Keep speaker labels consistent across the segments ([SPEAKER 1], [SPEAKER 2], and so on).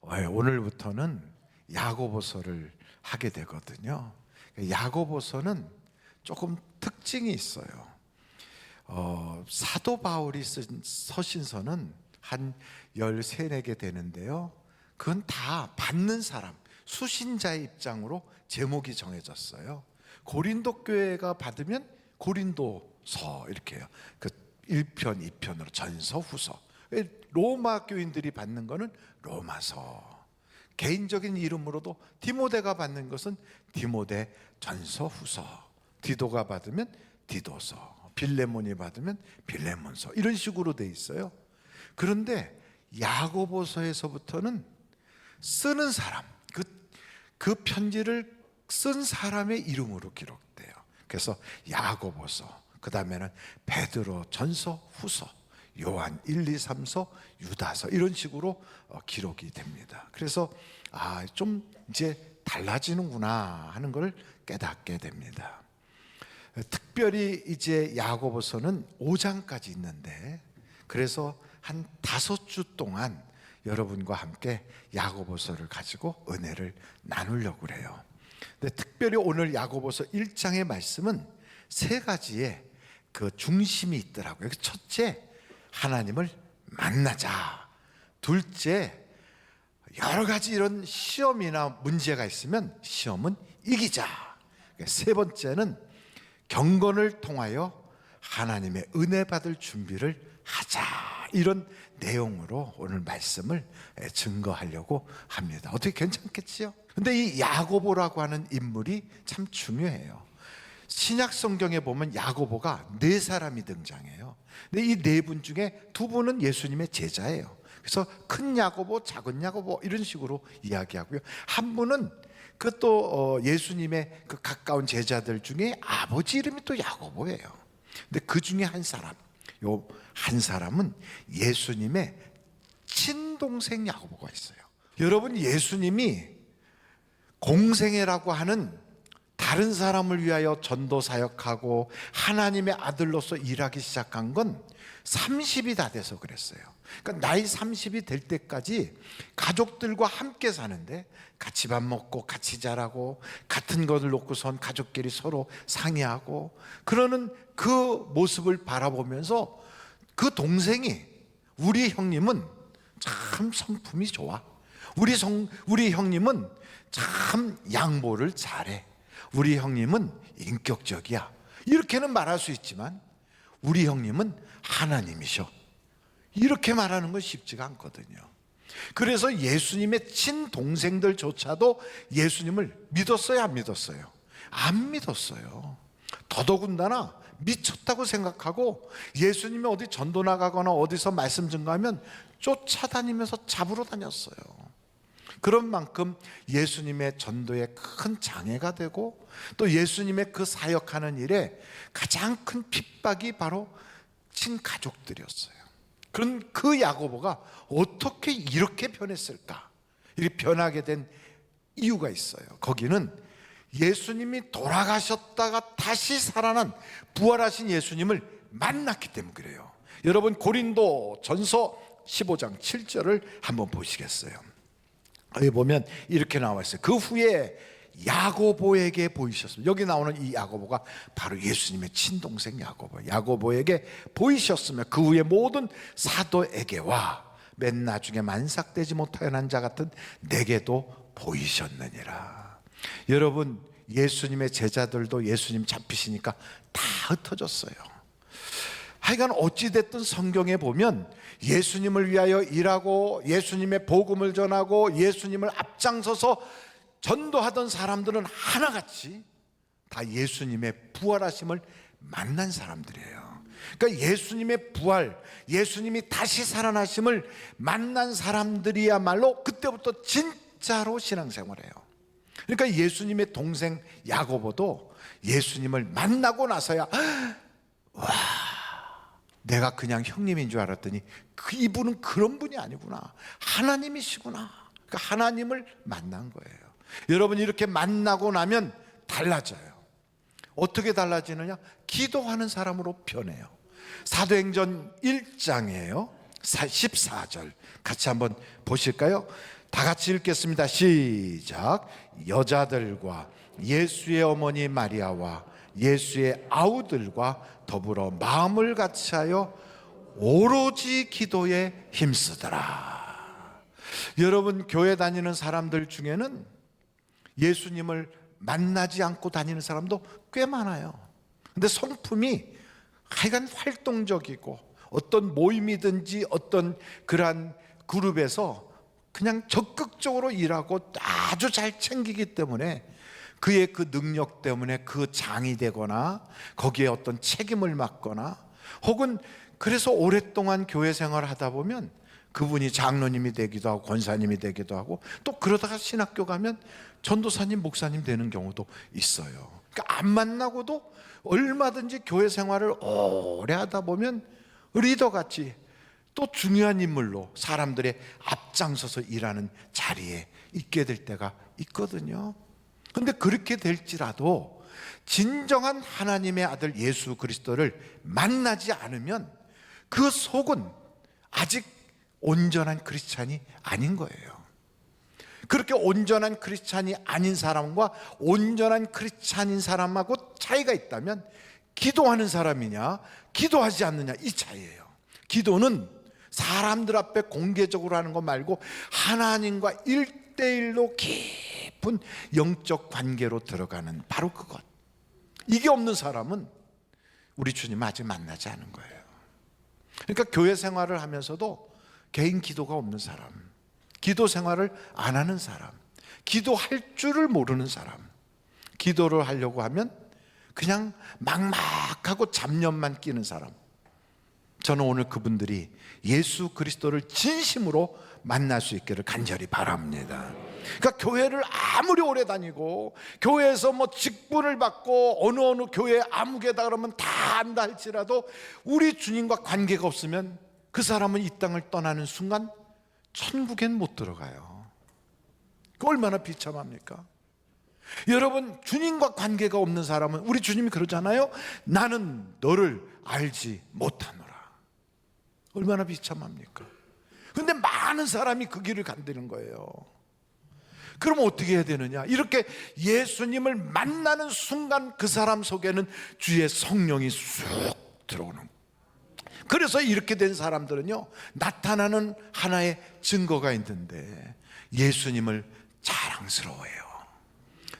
[SPEAKER 1] 오늘부터는 야고보서를 하게 되거든요. 야고보서는 조금 특징이 있어요. 사도 바울이 쓴 서신서는 한 13, 4개 되는데요. 그건 다 받는 사람, 수신자의 입장으로 제목이 정해졌어요. 고린도 교회가 받으면 고린도서 이렇게 해요. 그 1편, 2편으로 전서, 후서. 로마 교인들이 받는 거는 로마서. 개인적인 이름으로도 디모데가 받는 것은 디모데 전서, 후서. 디도가 받으면 디도서. 빌레몬이 받으면 빌레몬서. 이런 식으로 돼 있어요. 그런데 야고보서에서부터는 쓰는 사람, 그 편지를 쓴 사람의 이름으로 기록돼요. 그래서 야고보서, 그 다음에는 베드로 전서, 후서, 요한 1, 2, 3서, 유다서, 이런 식으로 기록이 됩니다. 그래서 좀 이제 달라지는구나 하는 걸 깨닫게 됩니다. 특별히 이제 야고보서는 5장까지 있는데, 그래서 한 5주 동안 여러분과 함께 야고보서를 가지고 은혜를 나누려고 그래요. 근데 특별히 오늘 야고보서 1장의 말씀은 3가지의 그 중심이 있더라고요. 첫째, 하나님을 만나자. 둘째, 여러 가지 이런 시험이나 문제가 있으면 시험은 이기자. 세 번째는 경건을 통하여 하나님의 은혜 받을 준비를 하자. 이런 내용으로 오늘 말씀을 증거하려고 합니다. 어떻게 괜찮겠지요? 근데 이 야고보라고 하는 인물이 참 중요해요. 신약 성경에 보면 야고보가 4사람이 등장해요. 근데 이 4분 중에 2분은 예수님의 제자예요. 그래서 큰 야고보, 작은 야고보 이런 식으로 이야기하고요. 한 분은 그것도 예수님의 그 가까운 제자들 중에 아버지 이름이 또 야고보예요. 근데 그 중에 한 사람, 요 한 사람은 예수님의 친동생 야고보가 있어요. 여러분, 예수님이 공생애라고 하는 다른 사람을 위하여 전도 사역하고 하나님의 아들로서 일하기 시작한 건 30이 다 돼서 그랬어요. 그러니까 나이 30이 될 때까지 가족들과 함께 사는데 같이 밥 먹고 같이 자라고 같은 것을 놓고선 가족끼리 서로 상의하고 그러는 그 모습을 바라보면서 그 동생이, 우리 형님은 참 성품이 좋아. 우리 형님은 참 양보를 잘해. 우리 형님은 인격적이야. 이렇게는 말할 수 있지만 우리 형님은 하나님이셔. 이렇게 말하는 건 쉽지가 않거든요. 그래서 예수님의 친동생들조차도 예수님을 믿었어요, 안 믿었어요? 안 믿었어요. 더더군다나 미쳤다고 생각하고 예수님이 어디 전도 나가거나 어디서 말씀 증거하면 쫓아다니면서 잡으러 다녔어요. 그런 만큼 예수님의 전도에 큰 장애가 되고 또 예수님의 그 사역하는 일에 가장 큰 핍박이 바로 친가족들이었어요. 그런 그 야고보가 어떻게 이렇게 변했을까? 이렇게 변하게 된 이유가 있어요. 거기는 예수님이 돌아가셨다가 다시 살아난 부활하신 예수님을 만났기 때문에 그래요. 여러분, 고린도 전서 15장 7절을 한번 보시겠어요? 여기 보면 이렇게 나와 있어요. 그 후에 야고보에게 보이셨습니다. 여기 나오는 이 야고보가 바로 예수님의 친동생 야고보에게 보이셨으며 그 후에 모든 사도에게와 맨 나중에 만삭되지 못하여 난 자 같은 내게도 보이셨느니라. 여러분, 예수님의 제자들도 예수님 잡히시니까 다 흩어졌어요. 하여간 어찌됐든 성경에 보면 예수님을 위하여 일하고 예수님의 복음을 전하고 예수님을 앞장서서 전도하던 사람들은 하나같이 다 예수님의 부활하심을 만난 사람들이에요. 그러니까 예수님의 부활, 예수님이 다시 살아나심을 만난 사람들이야말로 그때부터 진짜로 신앙생활을 해요. 그러니까 예수님의 동생 야고보도 예수님을 만나고 나서야 와, 내가 그냥 형님인 줄 알았더니 이분은 그런 분이 아니구나, 하나님이시구나. 그러니까 하나님을 만난 거예요. 여러분, 이렇게 만나고 나면 달라져요. 어떻게 달라지느냐? 기도하는 사람으로 변해요. 사도행전 1장이에요 14절 같이 한번 보실까요? 다 같이 읽겠습니다. 시작. 여자들과 예수의 어머니 마리아와 예수의 아우들과 더불어 마음을 같이하여 오로지 기도에 힘쓰더라. 여러분, 교회 다니는 사람들 중에는 예수님을 만나지 않고 다니는 사람도 꽤 많아요. 근데 성품이 하여간 활동적이고 어떤 모임이든지 어떤 그러한 그룹에서 그냥 적극적으로 일하고 아주 잘 챙기기 때문에 그의 그 능력 때문에 그 장이 되거나 거기에 어떤 책임을 맡거나 혹은 그래서 오랫동안 교회 생활을 하다 보면 그분이 장로님이 되기도 하고 권사님이 되기도 하고 또 그러다가 신학교 가면 전도사님, 목사님 되는 경우도 있어요. 그러니까 안 만나고도 얼마든지 교회 생활을 오래 하다 보면 리더같이 또 중요한 인물로 사람들의 앞장서서 일하는 자리에 있게 될 때가 있거든요. 그런데 그렇게 될지라도 진정한 하나님의 아들 예수 그리스도를 만나지 않으면 그 속은 아직 온전한 크리스찬이 아닌 거예요. 그렇게 온전한 크리스찬이 아닌 사람과 온전한 크리스찬인 사람하고 차이가 있다면 기도하는 사람이냐 기도하지 않느냐 이 차이예요. 기도는 사람들 앞에 공개적으로 하는 거 말고 하나님과 1대1로 깊은 영적 관계로 들어가는 바로 그것. 이게 없는 사람은 우리 주님 아직 만나지 않은 거예요. 그러니까 교회 생활을 하면서도 개인 기도가 없는 사람, 기도 생활을 안 하는 사람, 기도할 줄을 모르는 사람, 기도를 하려고 하면 그냥 막막하고 잡념만 끼는 사람, 저는 오늘 그분들이 예수 그리스도를 진심으로 만날 수 있기를 간절히 바랍니다. 그러니까 교회를 아무리 오래 다니고 교회에서 뭐 직분을 받고 어느 교회 아무개다 그러면 다 안다 할지라도 우리 주님과 관계가 없으면 그 사람은 이 땅을 떠나는 순간 천국엔 못 들어가요. 그 얼마나 비참합니까? 여러분, 주님과 관계가 없는 사람은 우리 주님이 그러잖아요. 나는 너를 알지 못하노라. 얼마나 비참합니까? 그런데 많은 사람이 그 길을 간다는 거예요. 그럼 어떻게 해야 되느냐? 이렇게 예수님을 만나는 순간 그 사람 속에는 주의 성령이 쑥 들어오는 거예요. 그래서 이렇게 된 사람들은요, 나타나는 하나의 증거가 있는데 예수님을 자랑스러워해요.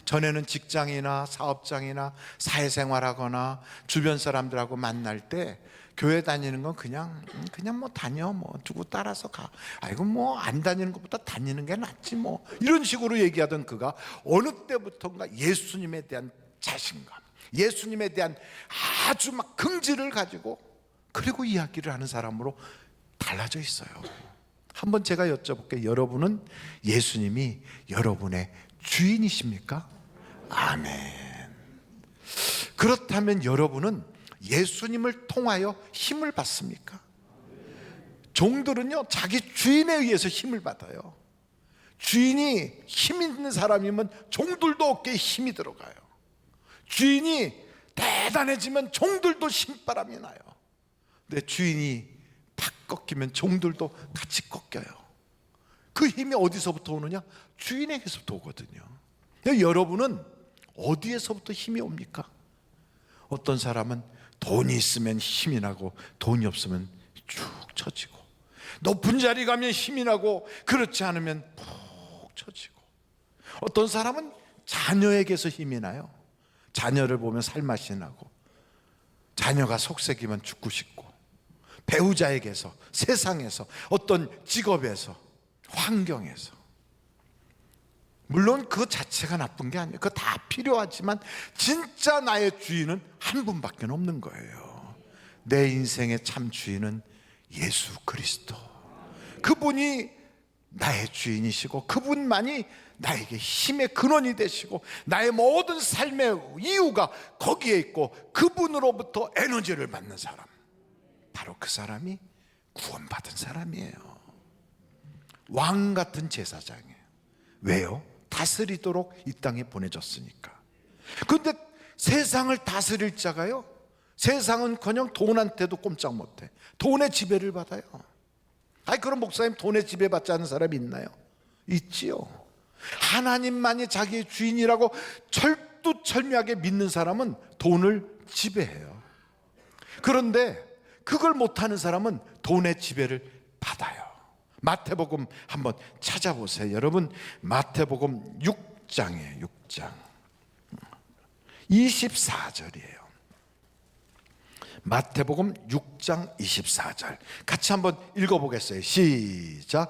[SPEAKER 1] 전에는 직장이나 사업장이나 사회생활하거나 주변 사람들하고 만날 때 교회 다니는 건 그냥 뭐 다녀, 뭐 누구 따라서 가. 아이고 뭐 안 다니는 것보다 다니는 게 낫지 뭐, 이런 식으로 얘기하던 그가 어느 때부터인가 예수님에 대한 자신감, 예수님에 대한 아주 막 긍지를 가지고 그리고 이야기를 하는 사람으로 달라져 있어요. 한번 제가 여쭤볼게요. 여러분은 예수님이 여러분의 주인이십니까? 아멘. 그렇다면 여러분은 예수님을 통하여 힘을 받습니까? 종들은요, 자기 주인에 의해서 힘을 받아요. 주인이 힘 있는 사람이면 종들도 어깨에 힘이 들어가요. 주인이 대단해지면 종들도 힘바람이 나요. 근데 주인이 팍 꺾이면 종들도 같이 꺾여요. 그 힘이 어디서부터 오느냐? 주인에게서부터 오거든요. 여러분은 어디에서부터 힘이 옵니까? 어떤 사람은 돈이 있으면 힘이 나고 돈이 없으면 쭉 처지고, 높은 자리 가면 힘이 나고 그렇지 않으면 푹 처지고, 어떤 사람은 자녀에게서 힘이 나요. 자녀를 보면 살맛이 나고, 자녀가 속색이면 죽고 싶고, 배우자에게서, 세상에서, 어떤 직업에서, 환경에서. 물론 그 자체가 나쁜 게 아니에요. 그거 다 필요하지만 진짜 나의 주인은 한 분밖에 없는 거예요. 내 인생의 참 주인은 예수 그리스도. 그분이 나의 주인이시고 그분만이 나에게 힘의 근원이 되시고 나의 모든 삶의 이유가 거기에 있고 그분으로부터 에너지를 받는 사람, 바로 그 사람이 구원받은 사람이에요. 왕 같은 제사장이에요. 왜요? 다스리도록 이 땅에 보내줬으니까. 그런데 세상을 다스릴 자가요, 세상은커녕 돈한테도 꼼짝 못해. 돈의 지배를 받아요. 아니, 그럼 목사님 돈의 지배받지 않는 사람이 있나요? 있지요. 하나님만이 자기의 주인이라고 철두철미하게 믿는 사람은 돈을 지배해요. 그런데 그걸 못하는 사람은 돈의 지배를 받아요. 마태복음 한번 찾아보세요. 여러분, 마태복음 6장이에요. 6장 24절이에요. 마태복음 6장 24절 같이 한번 읽어보겠어요. 시작.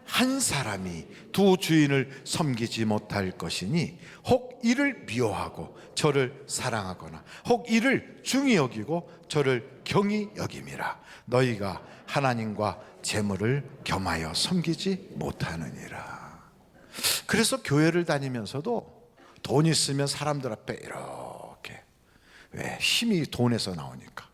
[SPEAKER 1] 한 사람이 두 주인을 섬기지 못할 것이니 혹 이를 미워하고 저를 사랑하거나 혹 이를 중히 여기고 저를 경히 여김이라. 너희가 하나님과 재물을 겸하여 섬기지 못하느니라. 그래서 교회를 다니면서도 돈 있으면 사람들 앞에 이렇게, 왜? 힘이 돈에서 나오니까.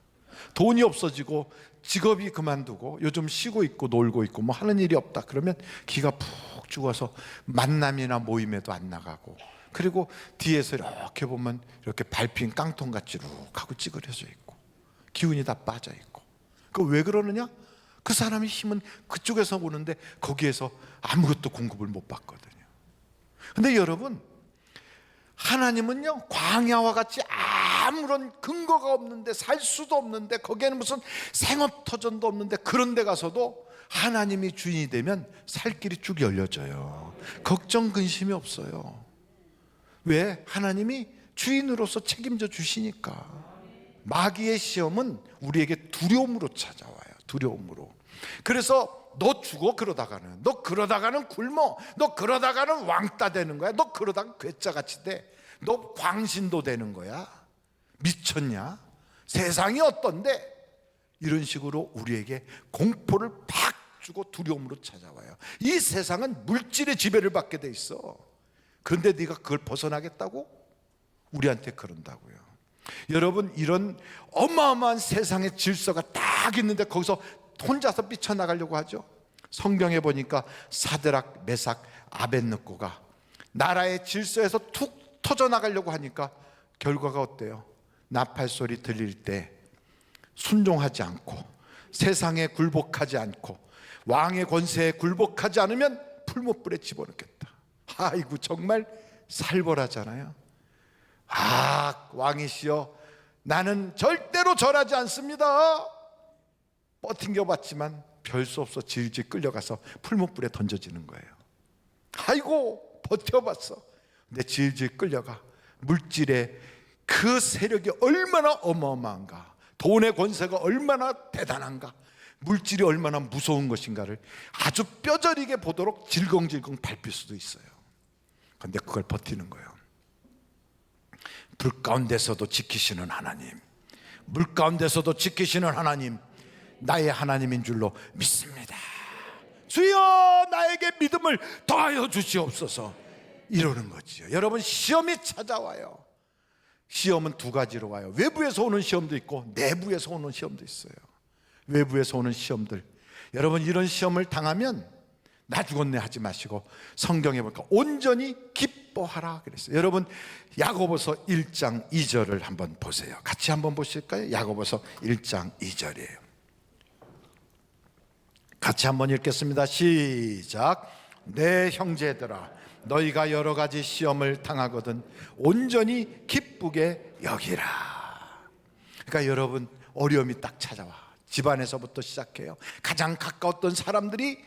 [SPEAKER 1] 돈이 없어지고 직업이 그만두고 요즘 쉬고 있고 놀고 있고 뭐 하는 일이 없다 그러면 기가 푹 죽어서 만남이나 모임에도 안 나가고, 그리고 뒤에서 이렇게 보면 이렇게 밟힌 깡통같이 쭉 하고 찌그러져 있고 기운이 다 빠져 있고. 그 왜 그러느냐? 그 사람의 힘은 그쪽에서 오는데 거기에서 아무것도 공급을 못 받거든요. 근데 여러분, 하나님은요, 광야와 같이 아무런 근거가 없는데, 살 수도 없는데, 거기에는 무슨 생업터전도 없는데, 그런 데 가서도 하나님이 주인이 되면 살 길이 쭉 열려져요. 걱정 근심이 없어요. 왜? 하나님이 주인으로서 책임져 주시니까. 마귀의 시험은 우리에게 두려움으로 찾아와요. 두려움으로. 그래서 너 죽어 그러다가는, 너 그러다가는 굶어, 너 그러다가는 왕따 되는 거야, 너 그러다가 괴짜같이 돼, 너 광신도 되는 거야, 미쳤냐, 세상이 어떤데, 이런 식으로 우리에게 공포를 팍 주고 두려움으로 찾아와요. 이 세상은 물질의 지배를 받게 돼 있어. 그런데 네가 그걸 벗어나겠다고? 우리한테 그런다고요. 여러분, 이런 어마어마한 세상의 질서가 딱 있는데 거기서 혼자서 삐쳐나가려고 하죠. 성경에 보니까 사드락, 메삭, 아벳느고가 나라의 질서에서 툭 터져나가려고 하니까 결과가 어때요? 나팔 소리 들릴 때 순종하지 않고, 세상에 굴복하지 않고, 왕의 권세에 굴복하지 않으면 풀무불에 집어넣겠다. 아이고, 정말 살벌하잖아요. 아, 왕이시여, 나는 절대로 절하지 않습니다. 버팅겨봤지만 별 수 없어 질질 끌려가서 풀무불에 던져지는 거예요. 아이고, 버텨봤어. 근데 질질 끌려가. 물질의 그 세력이 얼마나 어마어마한가, 돈의 권세가 얼마나 대단한가, 물질이 얼마나 무서운 것인가를 아주 뼈저리게 보도록 질겅질겅 밟힐 수도 있어요. 그런데 그걸 버티는 거예요. 불 가운데서도 지키시는 하나님, 물 가운데서도 지키시는 하나님, 나의 하나님인 줄로 믿습니다. 주여, 나에게 믿음을 더하여 주시옵소서. 이러는 거지요. 여러분, 시험이 찾아와요. 시험은 두 가지로 와요. 외부에서 오는 시험도 있고 내부에서 오는 시험도 있어요. 외부에서 오는 시험들, 여러분, 이런 시험을 당하면 나 죽었네 하지 마시고 성경에 보니까 온전히 기뻐하라 그랬어요. 여러분, 야고보서 1장 2절을 한번 보세요. 같이 한번 보실까요? 야고보서 1장 2절이에요. 같이 한번 읽겠습니다. 시작. 내 형제들아, 너희가 여러 가지 시험을 당하거든 온전히 기쁘게 여기라. 그러니까 여러분, 어려움이 딱 찾아와. 집안에서부터 시작해요. 가장 가까웠던 사람들이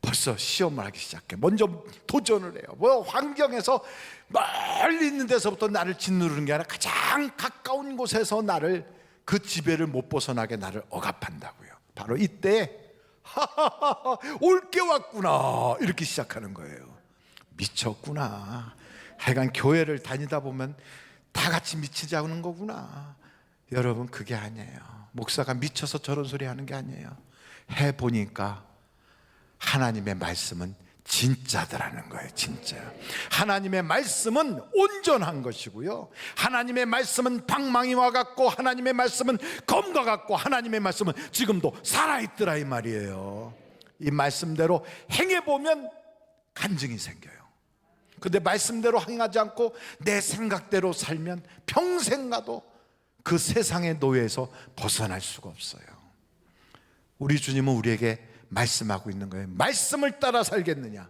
[SPEAKER 1] 벌써 시험을 하기 시작해. 먼저 도전을 해요. 뭐 환경에서 멀리 있는 데서부터 나를 짓누르는 게 아니라 가장 가까운 곳에서 나를, 그 지배를 못 벗어나게 나를 억압한다고요. 바로 이때 하하하, 올 게 왔구나, 이렇게 시작하는 거예요. 미쳤구나. 하여간 교회를 다니다 보면 다 같이 미치지 않는 거구나. 여러분, 그게 아니에요. 목사가 미쳐서 저런 소리 하는 게 아니에요. 해보니까 하나님의 말씀은 진짜더라는 거예요. 진짜. 하나님의 말씀은 온전한 것이고요, 하나님의 말씀은 방망이와 같고, 하나님의 말씀은 검과 같고, 하나님의 말씀은 지금도 살아있더라, 이 말이에요. 이 말씀대로 행해보면 간증이 생겨요. 근데 말씀대로 행하지 않고 내 생각대로 살면 평생 가도 그 세상의 노예에서 벗어날 수가 없어요. 우리 주님은 우리에게 말씀하고 있는 거예요. 말씀을 따라 살겠느냐,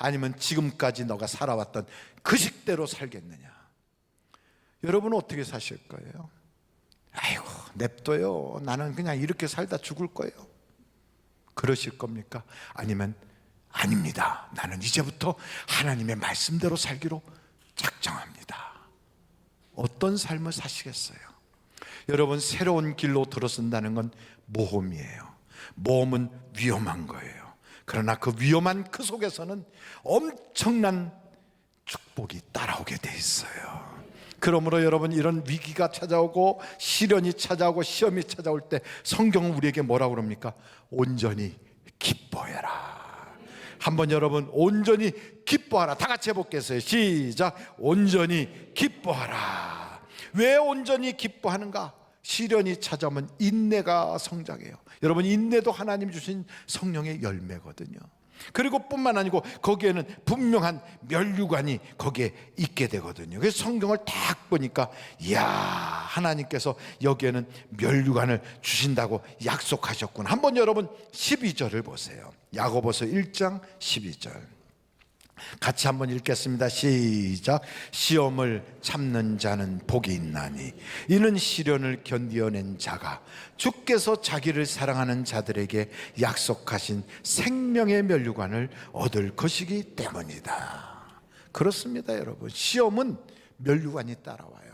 [SPEAKER 1] 아니면 지금까지 너가 살아왔던 그 식대로 살겠느냐? 여러분은 어떻게 사실 거예요? 아이고 냅둬요, 나는 그냥 이렇게 살다 죽을 거예요, 그러실 겁니까? 아니면 아닙니다, 나는 이제부터 하나님의 말씀대로 살기로 작정합니다. 어떤 삶을 사시겠어요? 여러분, 새로운 길로 들어선다는 건 모험이에요. 모험은 위험한 거예요. 그러나 그 위험한 그 속에서는 엄청난 축복이 따라오게 돼 있어요. 그러므로 여러분, 이런 위기가 찾아오고 시련이 찾아오고 시험이 찾아올 때 성경은 우리에게 뭐라고 그럽니까? 온전히 기뻐해라. 한번 여러분, 온전히 기뻐하라, 다 같이 해볼게요. 시작. 온전히 기뻐하라. 왜 온전히 기뻐하는가? 시련이 찾아오면 인내가 성장해요. 여러분, 인내도 하나님 주신 성령의 열매거든요. 그리고 뿐만 아니고 거기에는 분명한 면류관이 거기에 있게 되거든요. 그래서 성경을 딱 보니까 이야, 하나님께서 여기에는 면류관을 주신다고 약속하셨구나. 한번 여러분 12절을 보세요. 야고보서 1장 12절 같이 한번 읽겠습니다. 시작. 시험을 참는 자는 복이 있나니 이는 시련을 견디어낸 자가 주께서 자기를 사랑하는 자들에게 약속하신 생명의 면류관을 얻을 것이기 때문이다. 그렇습니다, 여러분. 시험은 면류관이 따라와요.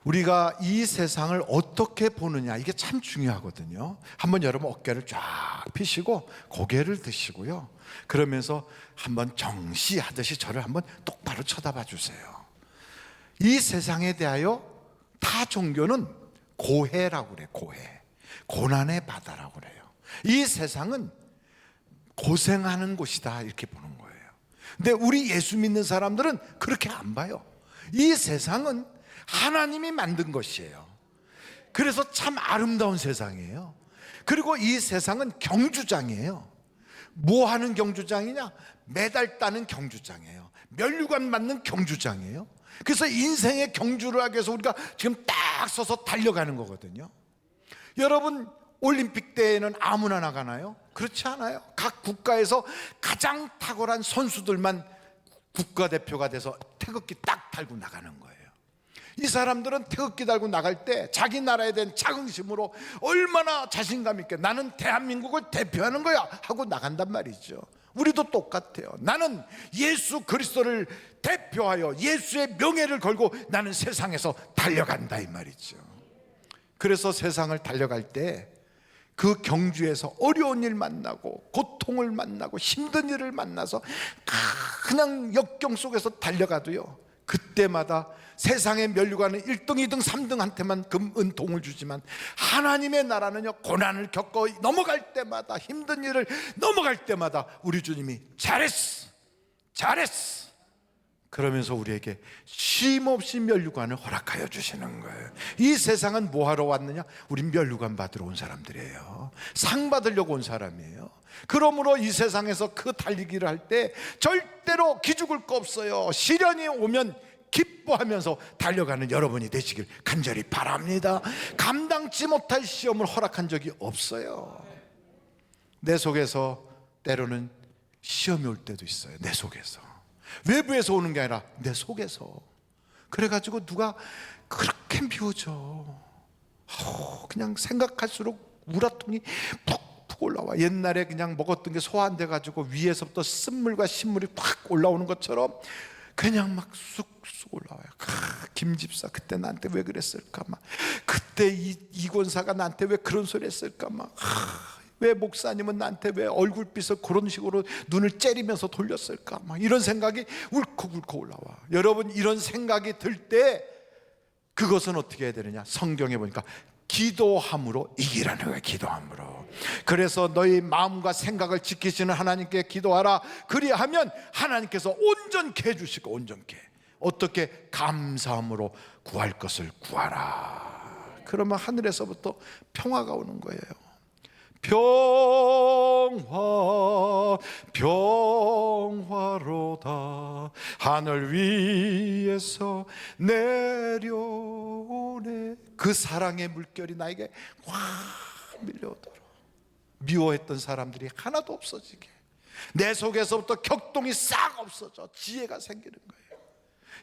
[SPEAKER 1] 우리가 이 세상을 어떻게 보느냐, 이게 참 중요하거든요. 한번 여러분 어깨를 쫙 펴시고 고개를 드시고요, 그러면서 한번 정시하듯이 저를 한번 똑바로 쳐다봐 주세요. 이 세상에 대하여 타 종교는 고해라고 그래요. 고해, 고난의 바다라고 그래요. 이 세상은 고생하는 곳이다, 이렇게 보는 거예요. 근데 우리 예수 믿는 사람들은 그렇게 안 봐요. 이 세상은 하나님이 만든 것이에요. 그래서 참 아름다운 세상이에요. 그리고 이 세상은 경주장이에요. 뭐 하는 경주장이냐? 메달 따는 경주장이에요. 면류관 맞는 경주장이에요. 그래서 인생의 경주를 하기 위해서 우리가 지금 딱 서서 달려가는 거거든요. 여러분, 올림픽 대회는 아무나 나가나요? 그렇지 않아요. 각 국가에서 가장 탁월한 선수들만 국가대표가 돼서 태극기 딱 달고 나가는 거예요. 이 사람들은 태극기 달고 나갈 때 자기 나라에 대한 자긍심으로 얼마나 자신감 있게 나는 대한민국을 대표하는 거야 하고 나간단 말이죠. 우리도 똑같아요. 나는 예수 그리스도를 대표하여 예수의 명예를 걸고 나는 세상에서 달려간다, 이 말이죠. 그래서 세상을 달려갈 때 그 경주에서 어려운 일 만나고 고통을 만나고 힘든 일을 만나서 그냥 역경 속에서 달려가도요, 그때마다 세상의 면류관은 1등, 2등, 3등한테만 금, 은, 동을 주지만 하나님의 나라는요, 고난을 겪어 넘어갈 때마다, 힘든 일을 넘어갈 때마다 우리 주님이 잘했어, 잘했어 그러면서 우리에게 쉼없이 면류관을 허락하여 주시는 거예요. 이 세상은 뭐하러 왔느냐? 우린 면류관 받으러 온 사람들이에요. 상 받으려고 온 사람이에요. 그러므로 이 세상에서 그 달리기를 할 때 절대로 기죽을 거 없어요. 시련이 오면 기뻐하면서 달려가는 여러분이 되시길 간절히 바랍니다. 감당치 못할 시험을 허락한 적이 없어요. 내 속에서 때로는 시험이 올 때도 있어요. 내 속에서, 외부에서 오는 게 아니라 내 속에서. 그래가지고 누가 그렇게 미워져. 그냥 생각할수록 우라통이 푹푹 올라와. 옛날에 그냥 먹었던 게 소화 안 돼가지고 위에서부터 쓴물과 신물이 팍 올라오는 것처럼 그냥 막 쑥쑥 올라와요. 김 집사 그때 나한테 왜 그랬을까? 막 그때 이 권사가 나한테 왜 그런 소리 했을까? 막 왜 목사님은 나한테 왜 얼굴빛을 그런 식으로 눈을 째리면서 돌렸을까? 막 이런 생각이 울컥울컥 올라와. 여러분, 이런 생각이 들 때 그것은 어떻게 해야 되느냐? 성경에 보니까 기도함으로 이기라는 거예요. 기도함으로. 그래서 너희 마음과 생각을 지키시는 하나님께 기도하라. 그리하면 하나님께서 온전케 해주시고, 온전케. 어떻게? 감사함으로 구할 것을 구하라. 그러면 하늘에서부터 평화가 오는 거예요. 평화, 평화로다. 하늘 위에서 내려오네. 그 사랑의 물결이 나에게 확 밀려오도록. 미워했던 사람들이 하나도 없어지게, 내 속에서부터 격동이 싹 없어져 지혜가 생기는 거예요.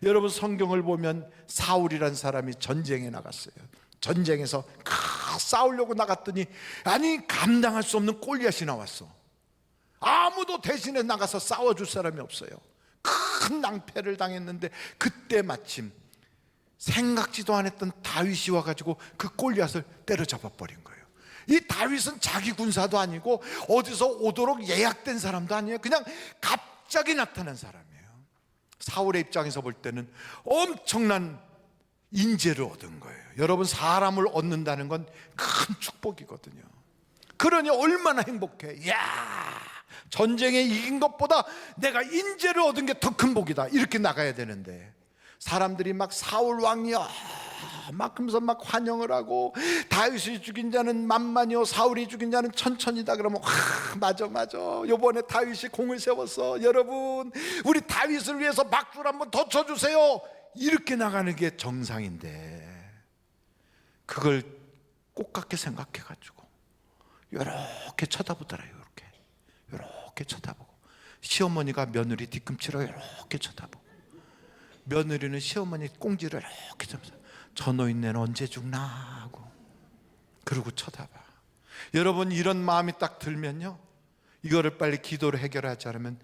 [SPEAKER 1] 여러분, 성경을 보면 사울이란 사람이 전쟁에 나갔어요. 전쟁에서 싸우려고 나갔더니 아니 감당할 수 없는 골리앗이 나왔어. 아무도 대신에 나가서 싸워줄 사람이 없어요. 큰 낭패를 당했는데 그때 마침 생각지도 않았던 다윗이 와가지고 그 골리앗을 때려잡아 버린 거예요. 이 다윗은 자기 군사도 아니고 어디서 오도록 예약된 사람도 아니에요. 그냥 갑자기 나타난 사람이에요. 사울의 입장에서 볼 때는 엄청난 인재를 얻은 거예요. 여러분, 사람을 얻는다는 건 큰 축복이거든요. 그러니 얼마나 행복해. 야, 전쟁에 이긴 것보다 내가 인재를 얻은 게 더 큰 복이다, 이렇게 나가야 되는데 사람들이 막 사울 왕이야 막 그러면서 막 환영을 하고, 다윗이 죽인 자는 만만이요 사울이 죽인 자는 천천이다 그러면 맞아 요번에 다윗이 공을 세웠어, 여러분 우리 다윗을 위해서 박수를 한번 더 쳐주세요, 이렇게 나가는 게 정상인데 그걸 꽃같게 생각해가지고 이렇게 쳐다보더라요. 이렇게 쳐다보고, 시어머니가 며느리 뒤꿈치로 이렇게 쳐다보고, 며느리는 시어머니 꽁지를 이렇게 잡면서 저 노인네는 언제 죽나 하고 그러고 쳐다봐. 여러분, 이런 마음이 딱 들면요, 이거를 빨리 기도로 해결하지 않으면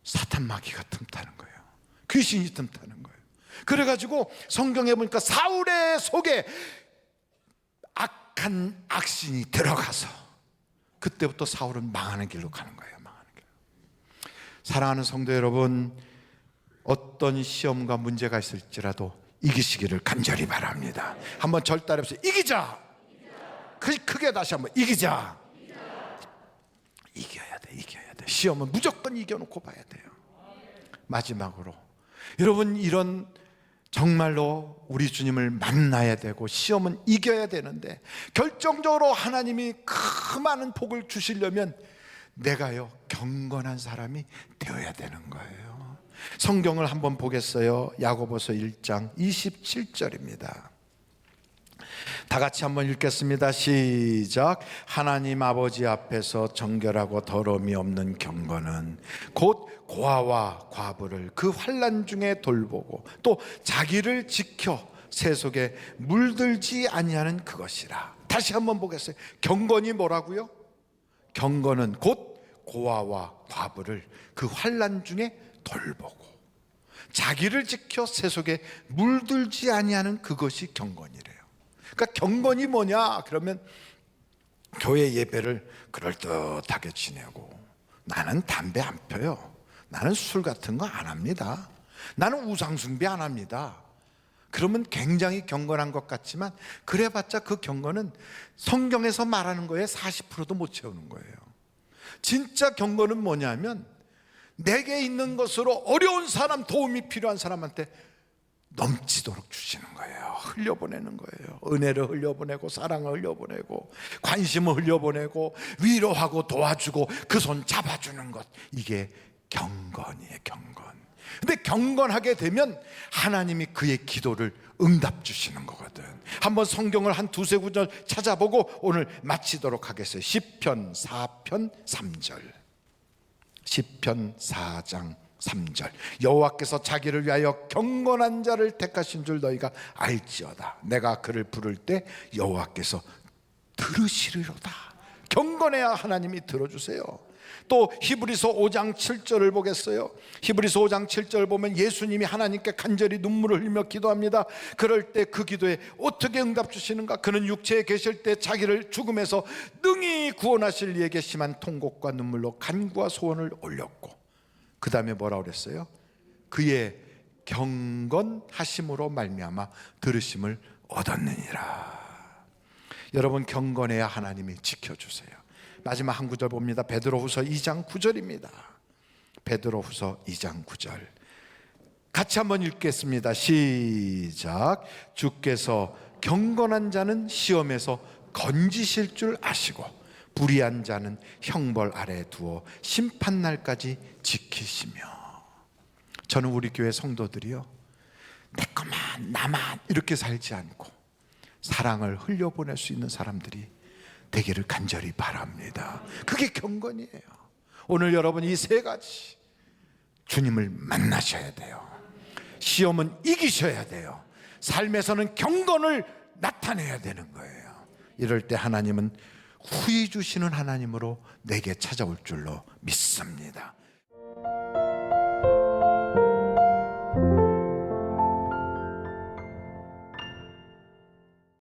[SPEAKER 1] 사탄 마귀가 틈타는 거예요. 귀신이 틈타는 거예요. 그래가지고 성경에 보니까 사울의 속에 악한 악신이 들어가서 그때부터 사울은 망하는 길로 가는 거예요. 망하는 길. 사랑하는 성도 여러분, 어떤 시험과 문제가 있을지라도 이기시기를 간절히 바랍니다. 한번 절따라해보세요. 이기자. 크게 다시 한번 이기자. 이겨야 돼. 시험은 무조건 이겨놓고 봐야 돼요. 마지막으로, 여러분, 이런 정말로 우리 주님을 만나야 되고 시험은 이겨야 되는데 결정적으로 하나님이 그 많은 복을 주시려면 내가요 경건한 사람이 되어야 되는 거예요. 성경을 한번 보겠어요. 야고보서 1장 27절입니다. 다 같이 한번 읽겠습니다. 시작. 하나님 아버지 앞에서 정결하고 더러움이 없는 경건은 곧 고아와 과부를 그 환난 중에 돌보고 또 자기를 지켜 세속에 물들지 아니하는 그것이라. 다시 한번 보겠어요. 경건이 뭐라고요? 경건은 곧 고아와 과부를 그 환난 중에 돌보고 자기를 지켜 세속에 물들지 아니하는 그것이 경건이래요. 그러니까 경건이 뭐냐 그러면 교회 예배를 그럴듯하게 지내고, 나는 담배 안 펴요, 나는 술 같은 거 안 합니다, 나는 우상숭배 안 합니다. 그러면 굉장히 경건한 것 같지만 그래봤자 그 경건은 성경에서 말하는 거에 40%도 못 채우는 거예요. 진짜 경건은 뭐냐면 내게 있는 것으로 어려운 사람, 도움이 필요한 사람한테 넘치도록 주시는 거예요. 흘려보내는 거예요. 은혜를 흘려보내고 사랑을 흘려보내고 관심을 흘려보내고 위로하고 도와주고 그 손 잡아주는 것, 이게 경건이에요. 경건. 근데 경건하게 되면 하나님이 그의 기도를 응답 주시는 거거든. 한번 성경을 한 두세 구절 찾아보고 오늘 마치도록 하겠어요. 시편 4편 3절, 시편 4장 3절. 여호와께서 자기를 위하여 경건한 자를 택하신 줄 너희가 알지어다. 내가 그를 부를 때 여호와께서 들으시리로다. 경건해야 하나님이 들어주세요. 또 히브리서 5장 7절을 보겠어요. 히브리서 5장 7절 보면 예수님이 하나님께 간절히 눈물을 흘리며 기도합니다. 그럴 때 그 기도에 어떻게 응답 주시는가? 그는 육체에 계실 때 자기를 죽음에서 능히 구원하실 이에게 심한 통곡과 눈물로 간구와 소원을 올렸고, 그 다음에 뭐라고 그랬어요? 그의 경건하심으로 말미암아 들으심을 얻었느니라. 여러분, 경건해야 하나님이 지켜주세요. 마지막 한 구절 봅니다. 베드로후서 2장 9절입니다. 베드로후서 2장 9절 같이 한번 읽겠습니다. 시작. 주께서 경건한 자는 시험에서 건지실 줄 아시고 불의한 자는 형벌 아래 두어 심판날까지 지키시며. 저는 우리 교회 성도들이요, 내 것만 나만 이렇게 살지 않고 사랑을 흘려보낼 수 있는 사람들이 되기를 간절히 바랍니다. 그게 경건이에요. 오늘 여러분 이 세 가지 주님을 만나셔야 돼요. 시험은 이기셔야 돼요. 삶에서는 경건을 나타내야 되는 거예요. 이럴 때 하나님은 후히 주시는 하나님으로 내게 찾아올 줄로 믿습니다.